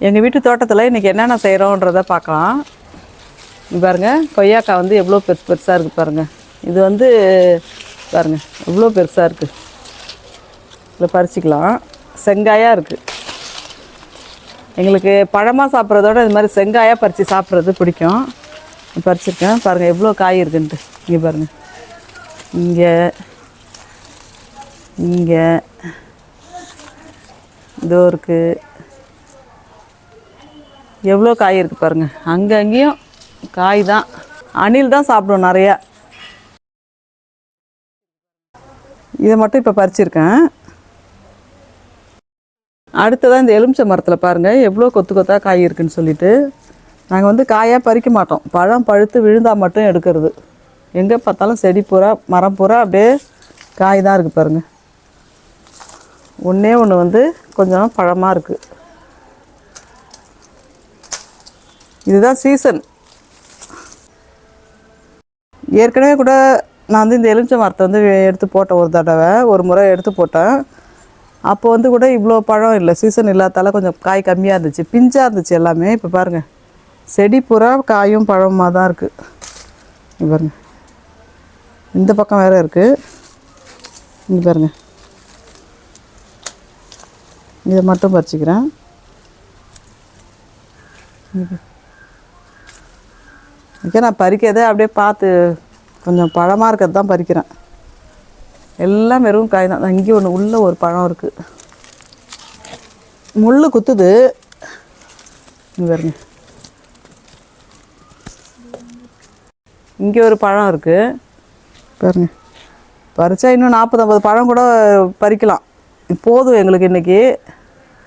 எங்கள் வீட்டு தோட்டத்தில் இன்றைக்கி என்னென்ன செய்கிறோன்றதை பார்க்கலாம். இது பாருங்கள், கொய்யாக்காய் வந்து எவ்வளோ பெருசாக இருக்குது பாருங்கள். இது வந்து பாருங்கள் எவ்வளோ பெருசாக இருக்குது. இதில் பறிச்சிக்கலாம். செங்காயாக இருக்குது. எங்களுக்கு பழமாக சாப்பிட்றதோட இது மாதிரி செங்காயாக பறித்து சாப்பிட்றது பிடிக்கும். பறிச்சிருக்கேன் பாருங்கள் எவ்வளோ காய் இருக்குன்ட்டு. இங்கே பாருங்கள், இங்கே இங்கே இதோ இருக்குது. எவ்வளோ காய் இருக்குது பாருங்கள். அங்கங்கேயும் காய் தான். அணில் தான் சாப்பிடும் நிறையா. இதை மட்டும் இப்போ பறிச்சிருக்கேன். அடுத்ததான் இந்த எலுமிச்சை மரத்தில் பாருங்கள் எவ்வளோ கொத்து கொத்தாக காய் இருக்குதுன்னு சொல்லிட்டு நாங்கள் வந்து காயாக பறிக்க மாட்டோம். பழம் பழுத்து விழுந்தால் மட்டும் எடுக்கிறது. எங்கே பார்த்தாலும் செடி பூரா மரம் பூரா அப்படியே காய் தான் இருக்குது பாருங்கள். ஒன்றே ஒன்று வந்து கொஞ்சம் பழமாக இருக்குது. இதுதான் சீசன். ஏற்கனவே கூட நான் வந்து இந்த எலுமிச்சை மரத்தை வந்து எடுத்து போட்டேன். ஒரு தடவை ஒரு முறை எடுத்து போட்டேன். அப்போ வந்து கூட இவ்வளோ பழம் இல்லை. சீசன் இல்லாதால கொஞ்சம் காய் கம்மியாக இருந்துச்சு, பிஞ்சாக இருந்துச்சு எல்லாமே. இப்போ பாருங்கள் செடி பூரா காயும் பழமாக தான் இருக்குது. இங்கே பாருங்கள், இந்த பக்கம் வேறு இருக்குது. இங்கே பாருங்கள், இதை மட்டும் பறிச்சிக்கிறேன். ஓகே, நான் பறிக்கிறதே அப்படியே பார்த்து கொஞ்சம் பழமாக இருக்கிறது தான் பறிக்கிறேன். எல்லாம் வெறும் காய் தான். இங்கே ஒன்று உள்ளே ஒரு பழம் இருக்குது. முள் குத்துது. இங்கே பாருங்க, இங்கே ஒரு பழம் இருக்குது பாருங்க. பறித்தா இன்னும் 40-50 பழம் கூட பறிக்கலாம். போதும் எங்களுக்கு இன்றைக்கி.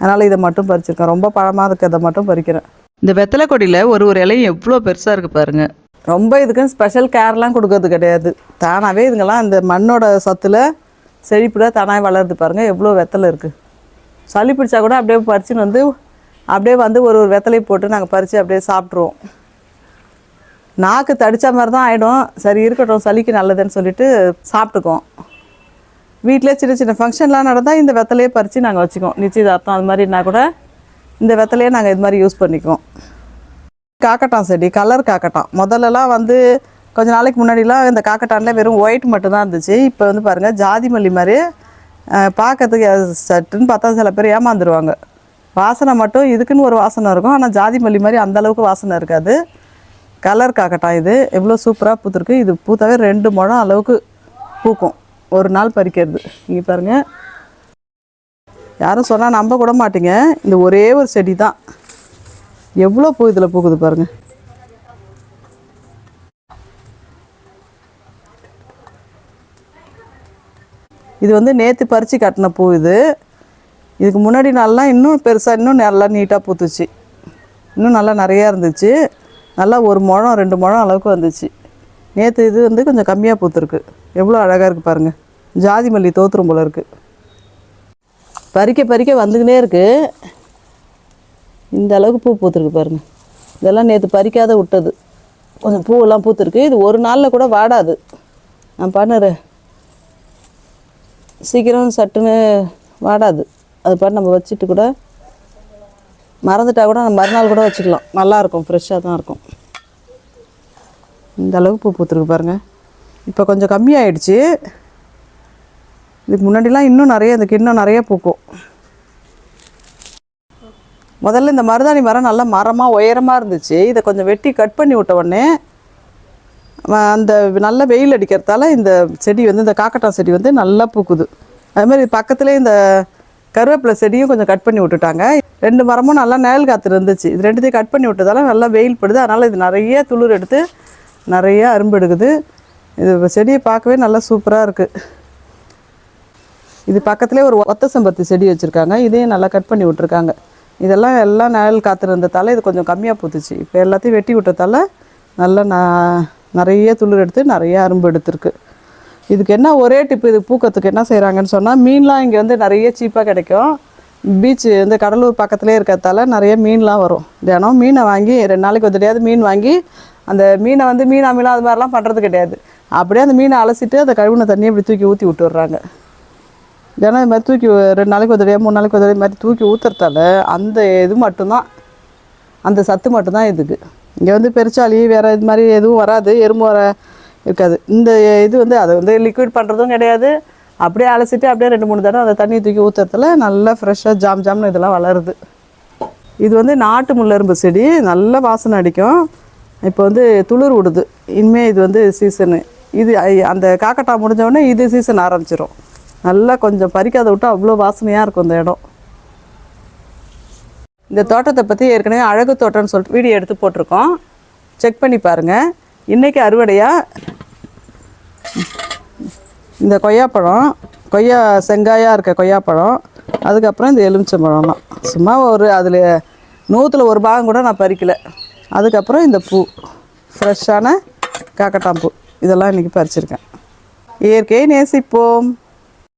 அதனால் இதை மட்டும் பறிச்சிருக்கேன். ரொம்ப பழமாக இருக்கிறத மட்டும் பறிக்கிறேன். இந்த வெத்தலை கொடியில் ஒரு இலையும் எவ்வளோ பெருசாக இருக்குது பாருங்கள். ரொம்ப இதுக்குன்னு ஸ்பெஷல் கேர்லாம் கொடுக்கறது கிடையாது. தானாகவே இதுங்கெல்லாம் இந்த மண்ணோட சத்தில் செழிப்புட தானாக வளருது பாருங்கள். எவ்வளோ வெத்தலை இருக்குது. சளி பிடிச்சா கூட அப்படியே பறிச்சுன்னு வந்து அப்படியே வந்து ஒரு வெத்தலையை போட்டு நாங்கள் பறித்து அப்படியே சாப்பிட்ருவோம். நாக்கு தடித்த மாதிரி தான் ஆகிடும். சரி இருக்கட்டும், சளிக்கு நல்லதுன்னு சொல்லிட்டு சாப்பிட்டுக்குவோம். வீட்டிலே சின்ன சின்ன ஃபங்க்ஷன்லாம் நடந்தால் இந்த வெத்தலையே பறித்து நாங்கள் வச்சுக்குவோம். நிச்சயதார்த்தம் அது மாதிரினா கூட இந்த வெத்தலையே நாங்கள் இது மாதிரி யூஸ் பண்ணிக்குவோம். காக்கட்டான் செடி, கலர் காக்கட்டான். முதல்லலாம் வந்து கொஞ்ச நாளைக்கு முன்னாடிலாம் இந்த காக்கட்டானில் வெறும் ஒயிட் மட்டும்தான் இருந்துச்சு. இப்போ வந்து பாருங்கள் ஜாதி மல்லி மாதிரி பார்க்கறதுக்கு சட்டுன்னு பார்த்தா சில பேர் ஏமாந்துருவாங்க. வாசனை மட்டும் இதுக்குன்னு ஒரு வாசனை இருக்கும். ஆனால் ஜாதி மல்லி மாதிரி அந்தளவுக்கு வாசனை இருக்காது. கலர் காக்கட்டான். இது எவ்வளோ சூப்பராக பூத்துருக்கு. இது பூத்தாவே 2 முழம் அளவுக்கு பூக்கும் ஒரு நாள் பறிக்கிறது. இங்கே பாருங்கள், யாரும் சொன்னால் நம்ப கூட மாட்டீங்க. இந்த ஒரே ஒரு செடி தான் எவ்வளோ பூ இதில் பூக்குது பாருங்கள். இது வந்து நேற்று பறித்து கட்டின பூ. இதுக்கு முன்னாடி நாள்லாம் இன்னும் பெருசாக இன்னும் நல்லா நீட்டாக பூத்துச்சு. இன்னும் நல்லா நிறையா இருந்துச்சு. நல்லா 1 முழம் 2 முழம் அளவுக்கு வந்துச்சு. நேற்று இது வந்து கொஞ்சம் கம்மியாக பூத்துருக்கு. எவ்வளோ அழகாக இருக்குது பாருங்கள். ஜாதி மல்லி தோத்துரும் போல இருக்குது. பறிக்க பறிக்க வந்துக்கினே இருக்குது. இந்த அளவுக்கு பூ பூத்துருக்கு பாருங்கள். இதெல்லாம் நேற்று பறிக்காத விட்டது. கொஞ்சம் பூவெல்லாம் பூத்துருக்கு. இது ஒரு நாளில் கூட வாடாது. நான் பண்ணுறேன், சீக்கிரம் சட்டுன்னு வாடாது. அது பாட்டு நம்ம வச்சுட்டு கூட மறந்துட்டால் கூட நம்ம மறுநாள் கூட வச்சுக்கலாம். நல்லாயிருக்கும், ஃப்ரெஷ்ஷாக தான் இருக்கும். இந்த அளவுக்கு பூ பூத்துருக்கு பாருங்கள். இப்போ கொஞ்சம் கம்மியாயிடுச்சு. இதுக்கு முன்னாடிலாம் இன்னும் நிறைய, இதுக்கு இன்னும் நிறைய பூக்கும். முதல்ல இந்த மருதாணி மரம் நல்லா மரமாக உயரமாக இருந்துச்சு. இதை கொஞ்சம் வெட்டி கட் பண்ணி விட்ட உடனே அந்த நல்ல வெயில் அடிக்கிறதால இந்த செடி வந்து, இந்த காக்கட்டான் செடி வந்து நல்லா பூக்குது. அதுமாதிரி பக்கத்துலேயே இந்த கருவேப்பிலை செடியும் கொஞ்சம் கட் பண்ணி விட்டுட்டாங்க. 2 மரமும் நல்லா நிழல் காற்று இருந்துச்சு. இது 2த்தையும் கட் பண்ணி விட்டதால நல்லா வெயில் படுது. அதனால் இது நிறைய துளிர் எடுத்து நிறைய அரும்பு எடுக்குது. இது செடியை பார்க்கவே நல்லா சூப்பராக இருக்குது. இது பக்கத்துலேயே ஒரு ஒத்த செம்பருத்தி செடி வச்சுருக்காங்க. இதையும் நல்லா கட் பண்ணி விட்ருக்காங்க. இதெல்லாம் எல்லாம் நிழல் காற்று இருந்ததால் இது கொஞ்சம் கம்மியாக பூத்துச்சு. இப்போ எல்லாத்தையும் வெட்டி விட்டதால நல்லா நிறைய துளிர் எடுத்து நிறைய அரும்பு எடுத்துருக்கு. இதுக்கு என்ன ஒரே டிப்பு, இது பூக்கிறதுக்கு என்ன செய்கிறாங்கன்னு சொன்னால், மீன்லாம் இங்கே வந்து நிறைய சீப்பாக கிடைக்கும். பீச்சு இந்த கடலூர் பக்கத்துலேயே இருக்கிறதால நிறைய மீன்லாம் வரும். தினம் மீனை வாங்கி 2 நாளைக்கு வந்துடையாவது மீன் வாங்கி அந்த மீனை வந்து மீன் அமிலம் அது மாதிரிலாம் பண்ணுறது கிடையாது. அப்படியே அந்த மீனை அலசிட்டு அந்த கழுவுன தண்ணியை இப்படி தூக்கி ஊற்றி விட்டுடுறாங்க. தினம் இது மாதிரி தூக்கி 2 நாளைக்கு வந்துடையா 3 நாளைக்கு வந்துடையா மாதிரி தூக்கி ஊற்றுறதால அந்த இது மட்டும்தான் அந்த சத்து மட்டும்தான் இதுக்கு. இங்கே வந்து பெருச்சாளி வேறு இது மாதிரி எதுவும் வராது, எறும்பு இருக்காது. இந்த இது வந்து அதை வந்து லிக்விட் பண்ணுறதும் கிடையாது. அப்படியே அலசிட்டு அப்படியே 2-3 தடவை அந்த தண்ணியை தூக்கி ஊற்றுறதுல நல்லா ஃப்ரெஷ்ஷாக ஜாம்னு இதெல்லாம் வளருது. இது வந்து நாட்டு முள்ளரும்பு செடி, நல்ல வாசனை அடிக்கும். இப்போ வந்து துளிர் விடுது. இனிமேல் இது வந்து சீசனு. இது அந்த காக்கட்டா முடிஞ்சோடனே இது சீசன் ஆரம்பிச்சிடும். நல்லா கொஞ்சம் பறிக்காத விட்டால் அவ்வளோ வாசனையாக இருக்கும் இந்த இடம். இந்த தோட்டத்தை பற்றி ஏற்கனவே அழகு தோட்டம்னு சொல்லிட்டு வீடியோ எடுத்து போட்டிருக்கோம், செக் பண்ணி பாருங்கள். இன்றைக்கி அறுவடையாக இந்த கொய்யாப்பழம், செங்காயாக இருக்க கொய்யாப்பழம், அதுக்கப்புறம் இந்த எலுமிச்சம்பழம்லாம் சும்மா அதில் 100ல் 1 பாகம் கூட நான் பறிக்கலை. அதுக்கப்புறம் இந்த பூ, ஃப்ரெஷ்ஷான காக்கட்டாம்பூ, இதெல்லாம் இன்றைக்கி பறிச்சிருக்கேன். இயற்கையை நேசிப்போம்.